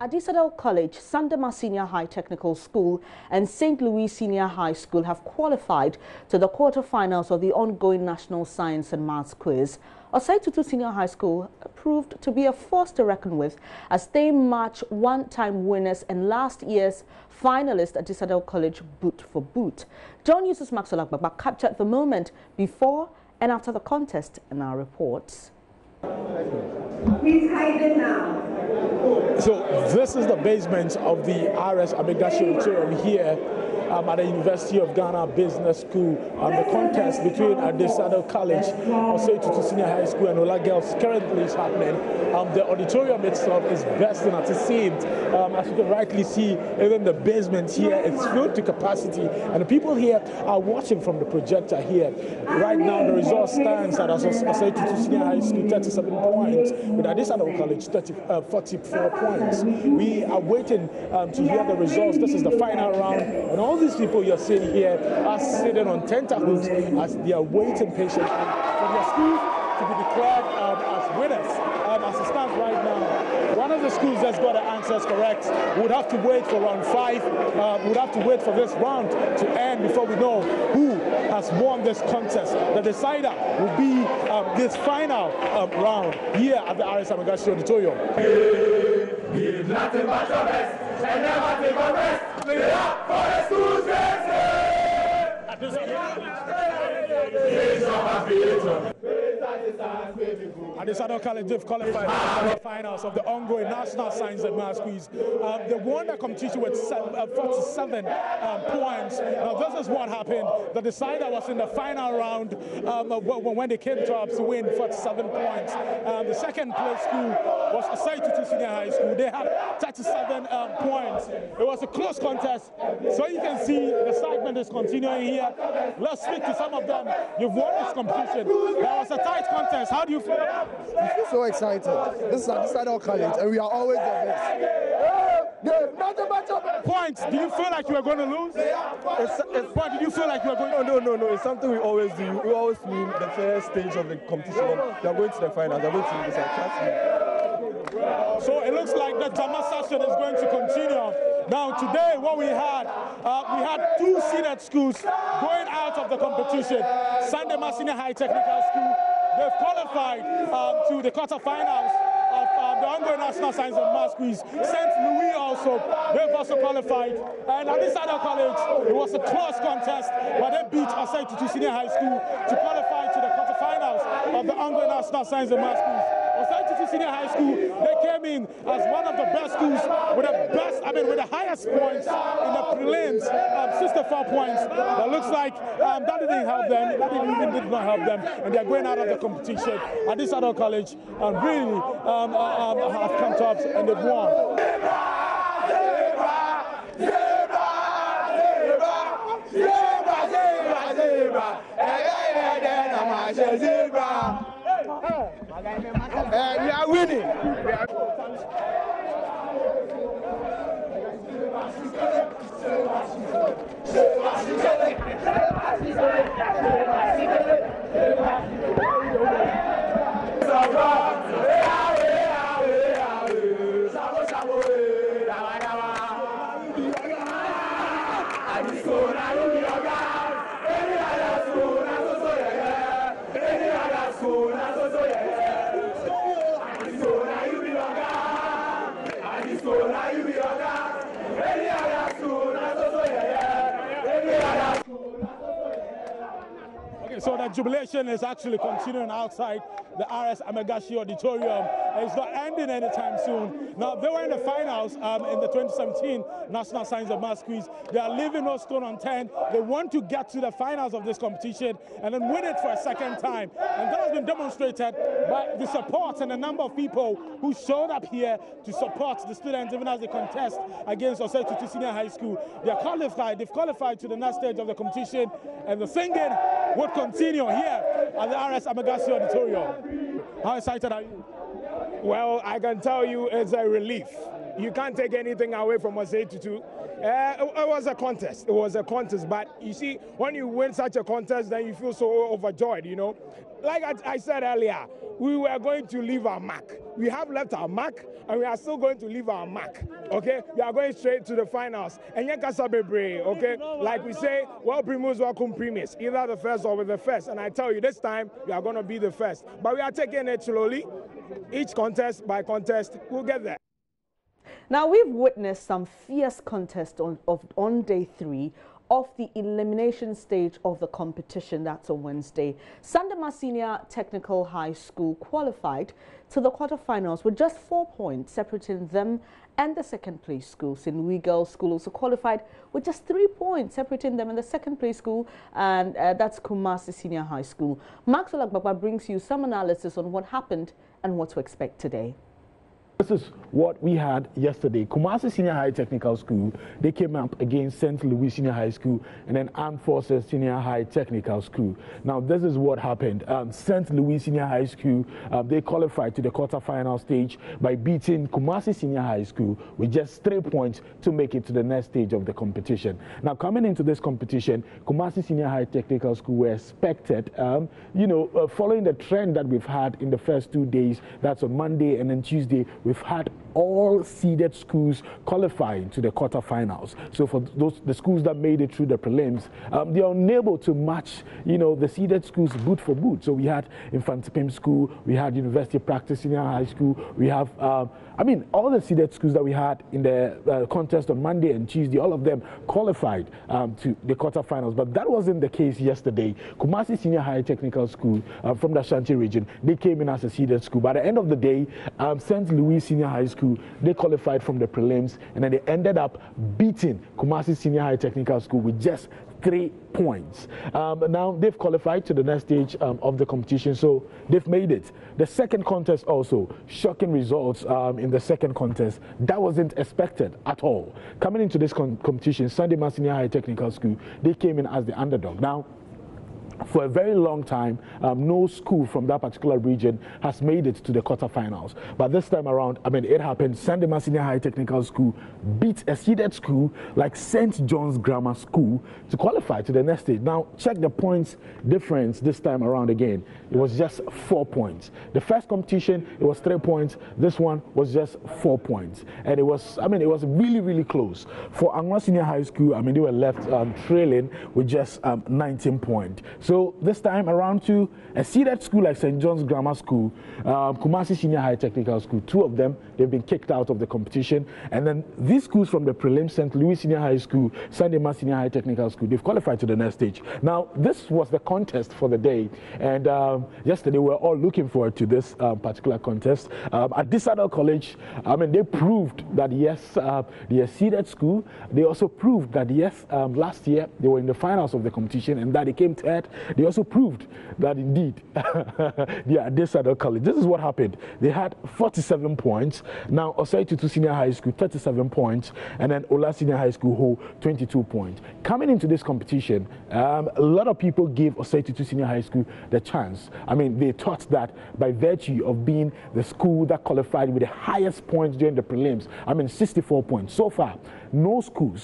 Adisadel College, Sandema Senior High Technical School and St. Louis Senior High School have qualified to the quarterfinals of the ongoing National Science and Maths Quiz. Osei Senior High School proved to be a force to reckon with as they match one-time winners and last year's finalist Adisadel College boot for boot. John News' Maxwell Agbagba captured the moment before and after the contest in our reports. Please hide it now. So this is the basement of the RS Abegashi Auditorium here at the University of Ghana Business School. The contest between Adisadel College, Osei Senior High School and Ola Girls currently is happening. The auditorium itself is bursting at the seams. As you can rightly see, even the basement here is filled to capacity, and the people here are watching from the projector here. Right now, the result stands at Osei Senior High School 37 points, with Adisadel College 44 points. We are waiting to hear the results. This is the final round, and all these people you're seeing here are sitting on tenterhooks as they are waiting patiently for their schools to be declared as winners. As it stands right now, one of the schools that's got the answers correct would have to wait for round 5, would have to wait for this round to end before we know who has won this contest. The decider will be this final round here at the RS Abegashi Auditorium. Give nothing but your best and never take a rest. Live up for the school's Adisadel College have qualified for the finals of the ongoing National Science and Maths Quiz. They won the competition with 47 points. Now this is what happened. The decider was in the final round when they came to win 47 points. The second place school was Osei Senior High School. They had 37 points. It was a close contest. So you can see the excitement is continuing here. Let's speak to some of them. You've won this competition. There was a tight contest. How do you feel? I feel so excited. This is Adisadel College, and we are always the best. Points. Do you feel like you are going to lose? What did you feel like you were going to No. It's something we always do. We always win the first stage of the competition. We are going to the finals. We are going to win this. So it looks like the drama session is going to continue. Now today, what we had 2 seeded schools going out of the competition. Sandema Senior High Technical School, they've qualified to the quarterfinals of the ongoing National Science and Maths Quiz. St. Louis also, they've also qualified. And Adisadel College, it was a close contest, but they beat Osei Senior High School to qualify to the quarterfinals of the ongoing National Science and Maths Quiz. Osei Senior High School, they came in as one of the best schools with the highest points in the prelims, 64 points. That looks like that didn't help them. That did not help them, and they're going out of the competition. Adisadel College really have come top and they've won. We are winning. So the jubilation is actually continuing outside the RS Abegashi Auditorium. It's not ending anytime soon. Now, they were in the finals in the 2017 National Science and Maths Quiz. They are leaving no stone unturned. They want to get to the finals of this competition and then win it for a second time. And that has been demonstrated by the support and the number of people who showed up here to support the students even as they contest against Osei Senior High School. They are qualified. They've qualified to the next stage of the competition, and the singing would continue here at the RS Abegashi Auditorium. How excited are you? Well, I can tell you it's a relief. You can't take anything away from Osei. It was a contest. It was a contest. But you see, when you win such a contest, then you feel so overjoyed, you know. Like I said earlier, we were going to leave our mark. We have left our mark, and we are still going to leave our mark. Okay, we are going straight to the finals. And okay, like we say, well, primus welcome primus, either the first or with the first. And I tell you, this time we are going to be the first. But we are taking it slowly, each contest by contest. We'll get there. Now, we've witnessed some fierce contest on day 3 of the elimination stage of the competition. That's on Wednesday. Sandema Senior Technical High School qualified to the quarterfinals with just 4 points separating them and the second place school. St. Louis Girls School also qualified with just 3 points separating them and the second place school, and that's Kumasi Senior High School. Maxwell Agbagba brings you some analysis on what happened and what to expect today. This is what we had yesterday. Kumasi Senior High Technical School, they came up against St. Louis Senior High School and then Armed Forces Senior High Technical School. Now, this is what happened. St. Louis Senior High School, they qualified to the quarterfinal stage by beating Kumasi Senior High School with just 3 points to make it to the next stage of the competition. Now, coming into this competition, Kumasi Senior High Technical School were expected, following the trend that we've had in the first 2 days, that's on Monday and then Tuesday, we've had all seeded schools qualifying to the quarterfinals. So for the schools that made it through the prelims, they are unable to match, the seeded schools boot for boot. So we had Infantipim School, we had University of Practice Senior High School, we have, all the seeded schools that we had in the contest on Monday and Tuesday, all of them qualified to the quarterfinals. But that wasn't the case yesterday. Kumasi Senior High Technical School from the Ashanti region, they came in as a seeded school. By the end of the day, St. Louis Senior High School, they qualified from the prelims, and then they ended up beating Kumasi Senior High Technical School with just 3 points. Now they've qualified to the next stage of the competition, so they've made it. The second contest also, shocking results in the second contest. That wasn't expected at all. Coming into this competition, Sandema Senior High Technical School, they came in as the underdog. Now, for a very long time, no school from that particular region has made it to the quarterfinals. But this time around, it happened. Sandema Senior High Technical School beat a seeded school like St. John's Grammar School to qualify to the next stage. Now, check the points difference this time around again. It was just 4 points. The first competition, it was 3 points. This one was just 4 points. And it was, it was really, really close. For Angwa Senior High School, they were left trailing with just 19 points. So this time around to a seeded school like St. John's Grammar School, Kumasi Senior High Technical School, 2 of them, they've been kicked out of the competition. And then these schools from the prelims, St. Louis Senior High School, Sandema Senior High Technical School, they've qualified to the next stage. Now, this was the contest for the day. And yesterday, we were all looking forward to this particular contest. At Adisadel College, they proved that, yes, they're a seeded school. They also proved that, yes, last year, they were in the finals of the competition and that they came third. They also proved that indeed they are Adisadel College. This is what happened. They had 47 points. Now, Osei Tutu Senior High School, 37 points. And then Ola Senior High School, Ho, 22 points. Coming into this competition, a lot of people gave Osei Tutu Senior High School the chance. They thought that by virtue of being the school that qualified with the highest points during the prelims, 64 points. So far, no school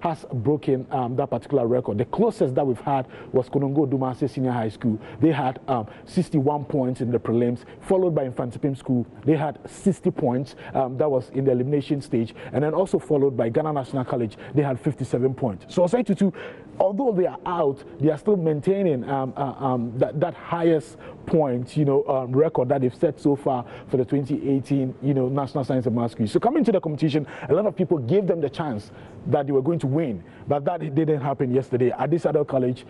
has broken that particular record. The closest that we've had was Konongo Dumase Senior High School. They had 61 points in the prelims, followed by Infantipim School. They had 60 points. That was in the elimination stage. And then also followed by Ghana National College. They had 57 points. So Osei Tutu, although they are out, they are still maintaining that highest point, record that they've set so far for the 2018, National Science and Maths Quiz. So coming to the competition, a lot of people gave them the chance that they were going to win, but that didn't happen yesterday. At Adisadel College,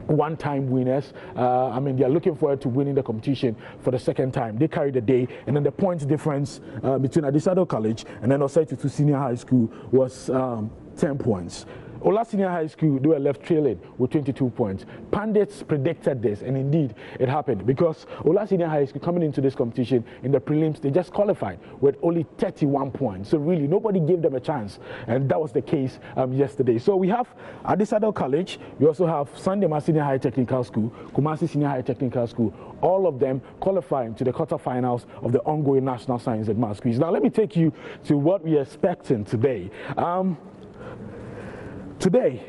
one-time winners. They are looking forward to winning the competition for the second time. They carried the day, and then the points difference between Adisadel College and then Osei Tutu Senior High School was 10 points. Ola Senior High School, they were left trailing with 22 points. Pundits predicted this, and indeed it happened, because Ola Senior High School, coming into this competition in the prelims, they just qualified with only 31 points. So really, nobody gave them a chance, and that was the case yesterday. So we have Adisadel College, we also have Sandema Senior High Technical School, Kumasi Senior High Technical School, all of them qualifying to the quarterfinals of the ongoing National Science and Maths Quiz. Now let me take you to what we are expecting today. Today,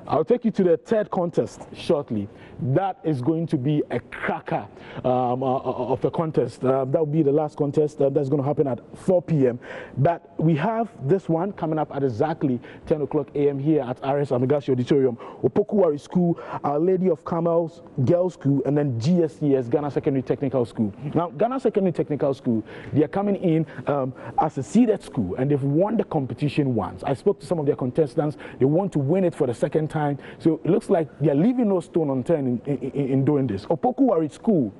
I'll take you to the third contest shortly. That is going to be a cracker of the contest. That will be the last contest that's going to happen at 4 p.m. But we have this one coming up at exactly 10 o'clock a.m. here at RS Amigashi Auditorium. Opokuwari School, Our Lady of Carmel's Girls School, and then GSTS, Ghana Secondary Technical School. Now, Ghana Secondary Technical School, they are coming in as a seeded school, and they've won the competition once. I spoke to some of their contestants. They want to win it for the second time. So it looks like they're leaving no stone unturned in doing this. Opokuwari School,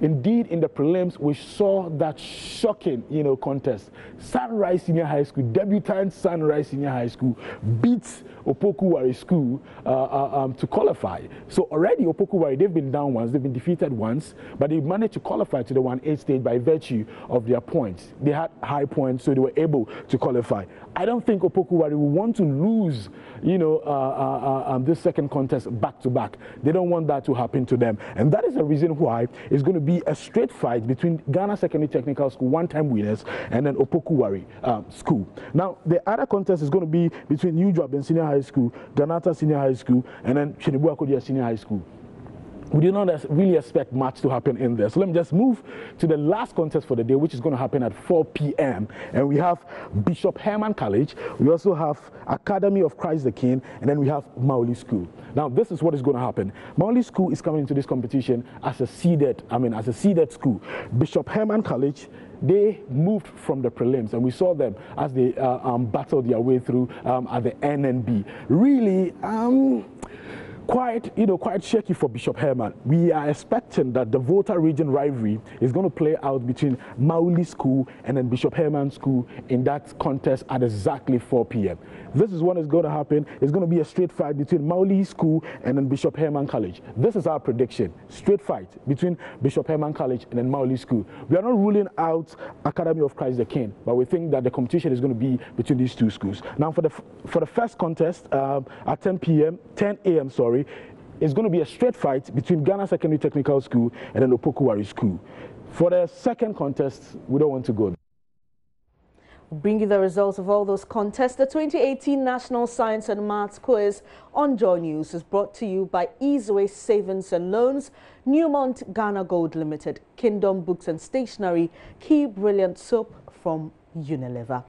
indeed, in the prelims, we saw that shocking, contest. Sunrise Senior High School, debutant Sunrise Senior High School, beats Opokuwari School to qualify. So already Opokuwari, they've been down once, they've been defeated once, but they managed to qualify to the 1-8 stage by virtue of their points. They had high points, so they were able to qualify. I don't think Opokuwari will want to lose, this second contest back to back. They don't want that to happen to them, and that is the reason why it's going to be a straight fight between Ghana Secondary Technical School, one-time winners, and then Opokuwari School. Now, the other contest is going to be between New Joburg Senior High School, Ganata Senior High School, and then Shinibu Akodia Senior High School. We do not really expect much to happen in there. So let me just move to the last contest for the day, which is going to happen at 4 p.m. And we have Bishop Herman College. We also have Academy of Christ the King, and then we have Maoli School. Now, this is what is going to happen. Maoli School is coming into this competition as a seeded school. Bishop Herman College, they moved from the prelims, and we saw them as they battled their way through at the NNB. Really, quite shaky for Bishop Herman. We are expecting that the Volta region rivalry is going to play out between Maoli School and then Bishop Herman School in that contest at exactly 4 p.m. This is what is going to happen. It's going to be a straight fight between Maoli School and then Bishop Herman College. This is our prediction. Straight fight between Bishop Herman College and then Maoli School. We are not ruling out Academy of Christ the King, but we think that the competition is going to be between these two schools. Now, for the first contest at 10 a.m. It's going to be a straight fight between Ghana Secondary Technical School and then Opokuwari School. For the second contest, we don't want to go there. Bring you the results of all those contests. The 2018 National Science and Maths Quiz on Joy News is brought to you by Easeway Savings and Loans, Newmont Ghana Gold Limited, Kingdom Books and Stationery, Key Brilliant Soap from Unilever.